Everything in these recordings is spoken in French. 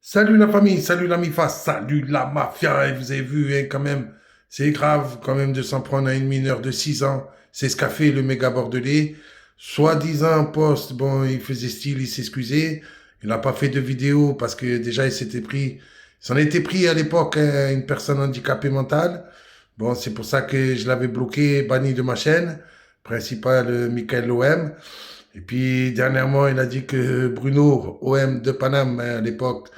Salut la famille, salut la MIFA, salut la mafia. Et vous avez vu, hein, quand même, c'est grave quand même de s'en prendre à une mineure de 6 ans. C'est ce qu'a fait le méga bordelais. Soi-disant, poste, bon, il faisait style, il s'excusait. Il n'a pas fait de vidéo parce que déjà, il s'en était pris à l'époque, hein, une personne handicapée mentale. Bon, c'est pour ça que je l'avais bloqué, banni de ma chaîne principale, Michael OM. Et puis, dernièrement, il a dit que Bruno, OM de Paname, hein, à l'époque,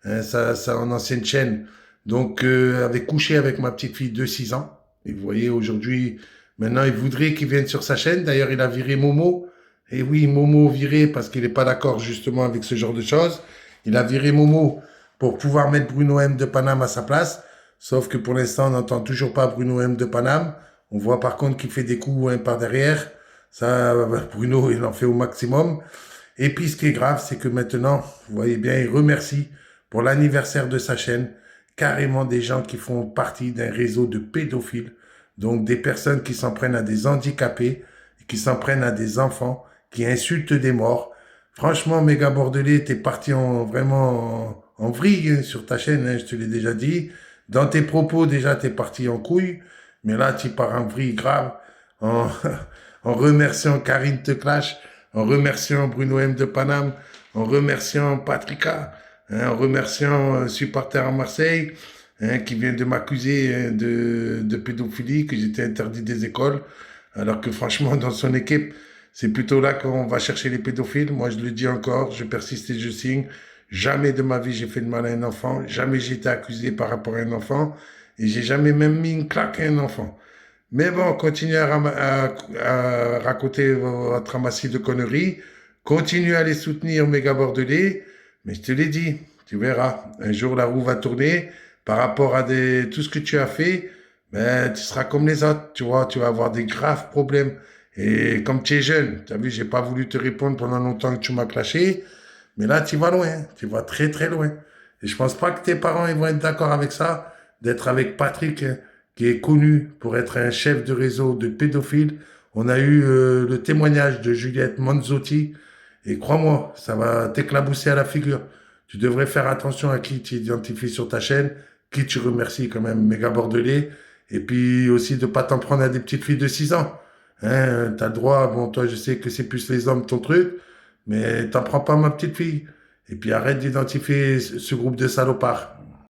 hein, ça en ancienne chaîne, donc avait couché avec ma petite fille de 6 ans. Et vous voyez, aujourd'hui, maintenant, il voudrait qu'il vienne sur sa chaîne. D'ailleurs, il a viré Momo. Et oui, Momo viré parce qu'il n'est pas d'accord justement avec ce genre de choses. Il a viré Momo pour pouvoir mettre Bruno M de Paname à sa place. Sauf que pour l'instant, on n'entend toujours pas Bruno M de Paname. On voit par contre qu'il fait des coups, hein, par derrière. Ça, Bruno, il en fait au maximum. Et puis, ce qui est grave, c'est que maintenant, vous voyez bien, il remercie pour l'anniversaire de sa chaîne carrément des gens qui font partie d'un réseau de pédophiles. Donc, des personnes qui s'en prennent à des handicapés, qui s'en prennent à des enfants, qui insultent des morts. Franchement, méga bordelais, t'es parti vraiment en vrille, hein, sur ta chaîne, hein, je te l'ai déjà dit. Dans tes propos, déjà, t'es parti en couille. Mais là, tu pars en vrille grave, en, en remerciant Karine Te Clash, en remerciant Bruno M de Paname, en remerciant Patrika, hein, en remerciant un supporter à Marseille, hein, qui vient de m'accuser, hein, de pédophilie, que j'étais interdit des écoles, alors que franchement, dans son équipe, c'est plutôt là qu'on va chercher les pédophiles. Moi, je le dis encore, je persiste et je signe. Jamais de ma vie j'ai fait de mal à un enfant, jamais j'ai été accusé par rapport à un enfant, et j'ai jamais même mis une claque à un enfant. Mais bon, continuez à raconter votre ramassis de conneries. Continuez à les soutenir, méga bordelais. Mais je te l'ai dit, tu verras. Un jour, la roue va tourner. Par rapport à tout ce que tu as fait, ben, tu seras comme les autres. Tu vois, tu vas avoir des graves problèmes. Et comme tu es jeune, tu as vu, j'ai pas voulu te répondre pendant longtemps que tu m'as clashé. Mais là, tu vas loin. Tu vas très, très loin. Et je pense pas que tes parents ils vont être d'accord avec ça, d'être avec Patrick, hein, qui est connu pour être un chef de réseau de pédophiles. On a eu le témoignage de Juliette Manzotti, et crois-moi, ça va t'éclabousser à la figure. Tu devrais faire attention à qui tu identifies sur ta chaîne, qui tu remercies quand même, méga bordelais, et puis aussi de pas t'en prendre à des petites filles de 6 ans. Hein, t'as le droit, bon, toi, je sais que c'est plus les hommes ton truc, mais t'en prends pas ma petite fille. Et puis arrête d'identifier ce groupe de salopards.